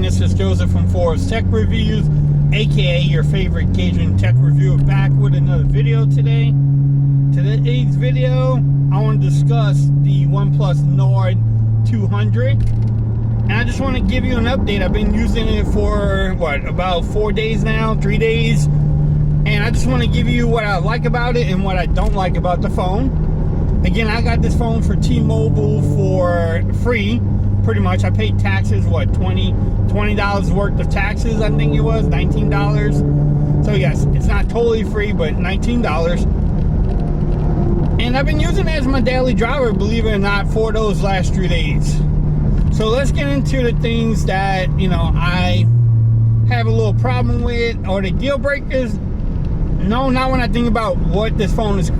This is Joseph from Forrest Tech Reviews, aka your favorite Cajun tech reviewer, back with another video today. Today's video, I want to discuss the OnePlus Nord 200. And I just want to give you an update. I've been using it for, about 4 days now, 3 days. And I just want to give you what I like about it and what I don't like about the phone. Again, I got this phone for T-Mobile for free. Pretty much, I paid taxes, $20 worth of taxes, I think it was, $19. So yes, it's not totally free, but $19. And I've been using it as my daily driver, believe it or not, for those last 3 days. So let's get into the things that, I have a little problem with, or the deal breakers. No, not when I think about what this phone is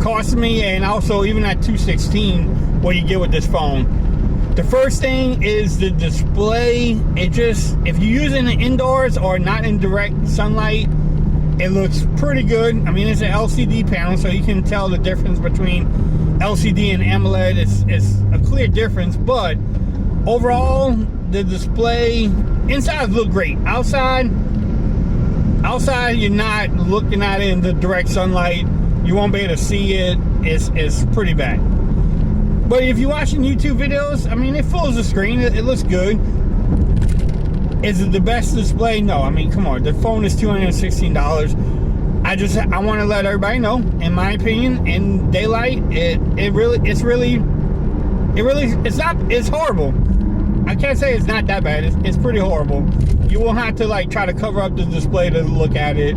costing me, and also even at $216, what you get with this phone. The first thing is the display. If you're using it indoors or not in direct sunlight, it looks pretty good. I mean, it's an LCD panel, so you can tell the difference between LCD and AMOLED. It's a clear difference, but overall, the display inside look great. Outside, you're not looking at it in the direct sunlight. You won't be able to see it. It's pretty bad. But if you're watching YouTube videos, I mean, it fills the screen. It looks good. Is it the best display? No. I mean, come on. The phone is $216. I want to let everybody know, in my opinion, in daylight, it's horrible. I can't say it's not that bad. It's pretty horrible. You will have to try to cover up the display to look at it.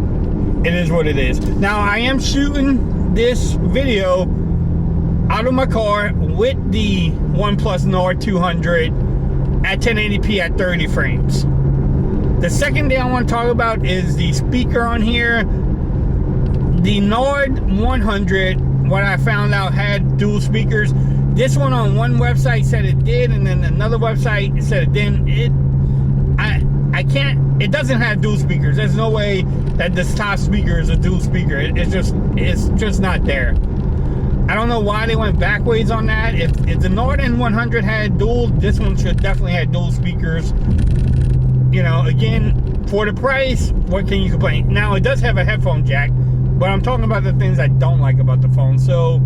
It is what it is. Now, I am shooting this video out of my car with the OnePlus Nord 200 at 1080p at 30 frames. The second thing I want to talk about is the speaker on here. The Nord 100, what I found out, had dual speakers. This one on one website said it did, and then another website said it didn't. It doesn't have dual speakers. There's no way that this top speaker is a dual speaker. It's just not there. I don't know why they went backwards on that. If the Nord N100 had dual, this one should definitely have dual speakers. Again, for the price, what can you complain? Now, it does have a headphone jack, but I'm talking about the things I don't like about the phone. So,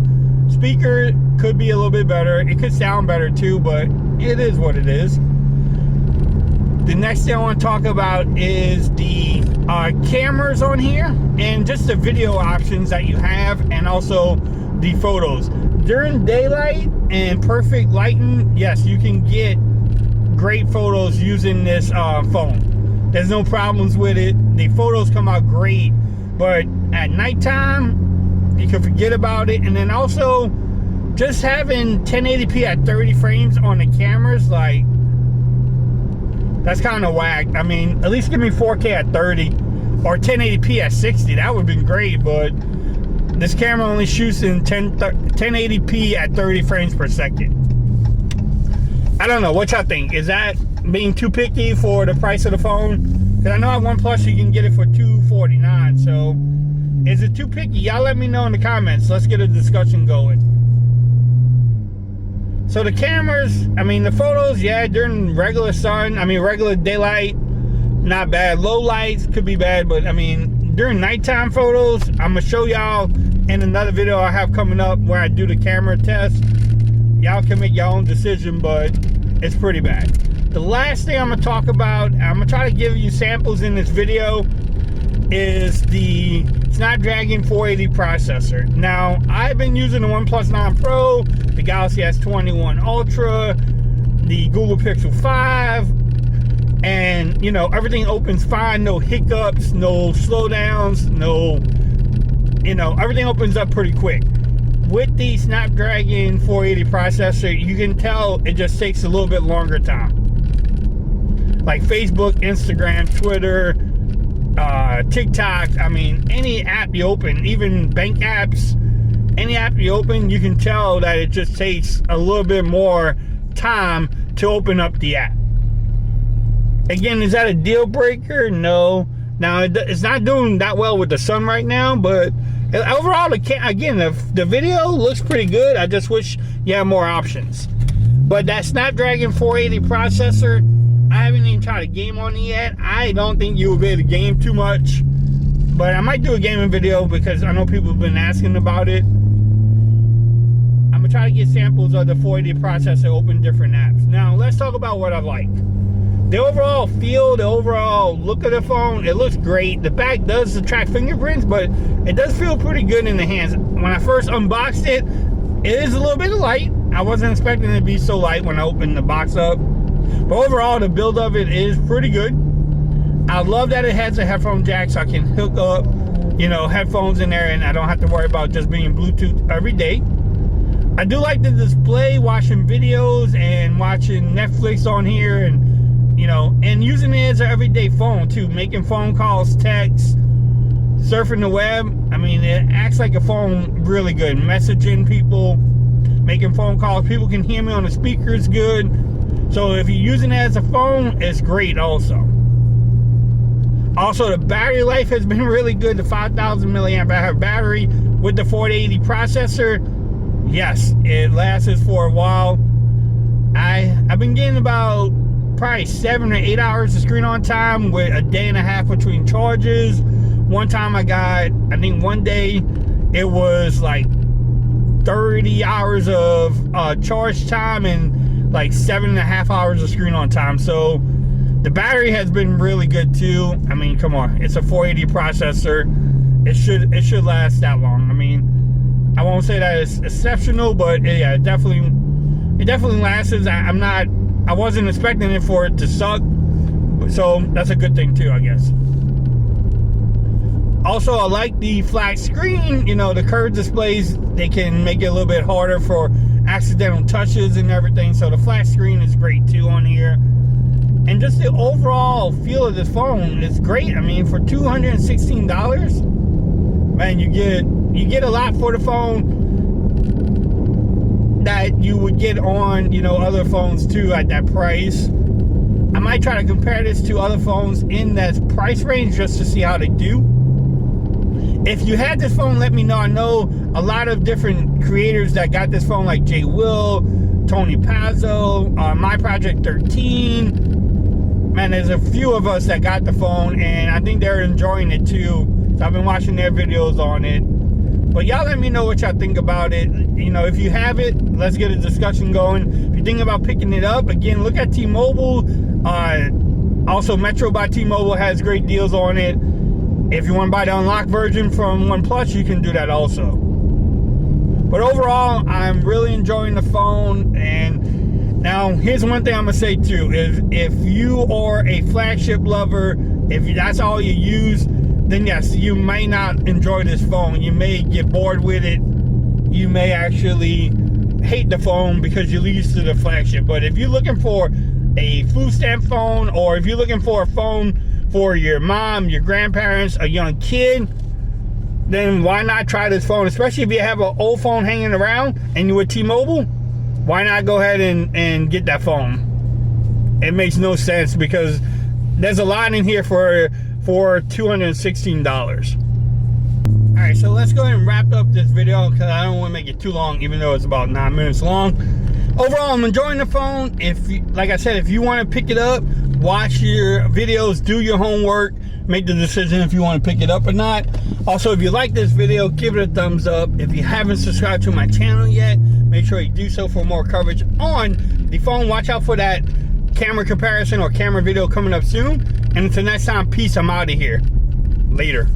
speaker could be a little bit better. It could sound better too, but it is what it is. The next thing I want to talk about is the cameras on here, and just the video options that you have, and also the photos. During daylight and perfect lighting, yes, you can get great photos using this phone. There's no problems with it. The photos come out great, but at nighttime, you can forget about it. And then also, just having 1080p at 30 frames on the cameras, that's kind of whack. I mean, at least give me 4K at 30 or 1080p at 60. That would have been great, but this camera only shoots in 1080p at 30 frames per second. I don't know. What y'all think? Is that being too picky for the price of the phone? Because I know at OnePlus you can get it for $249. So, is it too picky? Y'all let me know in the comments. Let's get a discussion going. So the cameras, I mean, the photos, yeah, during regular sun, regular daylight, not bad. Low lights could be bad, but I mean, during nighttime photos, I'm gonna show y'all in another video I have coming up where I do the camera test. Y'all can make your own decision, but it's pretty bad. The last thing I'm gonna talk about, I'm gonna try to give you samples in this video, is the Snapdragon 480 processor. Now, I've been using the OnePlus 9 Pro, the Galaxy S21 Ultra, the Google Pixel 5, and everything opens fine, no hiccups, no slowdowns, everything opens up pretty quick. With the Snapdragon 480 processor, you can tell it just takes a little bit longer time. Like Facebook, Instagram, Twitter, TikTok, any app you open, even bank apps, any app you open, you can tell that it just takes a little bit more time to open up the app. Again, is that a deal breaker? No. Now, it's not doing that well with the sun right now, but overall, the video looks pretty good. I just wish you had more options. But that Snapdragon 480 processor, I haven't even tried a game on it yet. I don't think you will be able to game too much, but I might do a gaming video because I know people have been asking about it. I'm gonna try to get samples of the 480 processor, open different apps. Now let's talk about what I like. The overall feel, the overall look of the phone, it looks great. The back does attract fingerprints, but it does feel pretty good in the hands. When I first unboxed it, it is a little bit light. I wasn't expecting it to be so light when I opened the box up. But overall, the build of it is pretty good. I love that it has a headphone jack, so I can hook up, you know, headphones in there, and I don't have to worry about just being Bluetooth every day. I do like the display, watching videos and watching Netflix on here, and you know, and using it as an everyday phone too, making phone calls, texts, surfing the web. I mean, it acts like a phone really good. Messaging people, making phone calls, people can hear me on the speakers good. So if you're using it as a phone, it's great also. Also, the battery life has been really good. The 5,000 milliamp hour battery with the 4080 processor, yes, it lasts for a while. I've been getting about probably 7 or 8 hours of screen on time with a day and a half between charges. One time I think one day it was like 30 hours of charge time and like 7.5 hours of screen on time. So the battery has been really good too. I mean, come on, it's a 480 processor. It should last that long. I mean, I won't say that it's exceptional, but yeah, it definitely lasts. I wasn't expecting it for it to suck, so that's a good thing too, I guess. Also, I like the flat screen. You know, the curved displays, they can make it a little bit harder for accidental touches and everything, so the flat screen is great too on here. And just the overall feel of this phone is great. I mean, for $216, man, you get a lot for the phone that you would get on, you know, other phones too at that price. I might try to compare this to other phones in that price range just to see how they do. If you had this phone, let me know. I know a lot of different creators that got this phone, like Jay Will, Tony Pazzo, My Project 13. Man, there's a few of us that got the phone, and I think they're enjoying it too. So I've been watching their videos on it. But y'all let me know what y'all think about it. You know, if you have it, let's get a discussion going. If you're thinking about picking it up, again, look at T-Mobile. Also, Metro by T-Mobile has great deals on it. If you want to buy the unlocked version from OnePlus, you can do that also. But overall, I'm really enjoying the phone. And now, here's one thing I'm going to say too, is if you are a flagship lover, if that's all you use, then yes, you may not enjoy this phone. You may get bored with it. You may actually hate the phone because you're used to the flagship. But if you're looking for a food stamp phone, or if you're looking for a phone for your mom, your grandparents, a young kid, then why not try this phone? Especially if you have an old phone hanging around and you're with T-Mobile, why not go ahead and get that phone? It makes no sense because there's a lot in here for $216. Alright, so let's go ahead and wrap up this video because I don't want to make it too long, even though it's about 9 minutes long. Overall, I'm enjoying the phone. If you, like I said, if you want to pick it up, watch your videos, do your homework, make the decision if you want to pick it up or not. Also, if you like this video, give it a thumbs up. If you haven't subscribed to my channel yet, make sure you do so for more coverage on the phone. Watch out for that camera comparison or camera video coming up soon. And until next time, peace. I'm out of here. Later.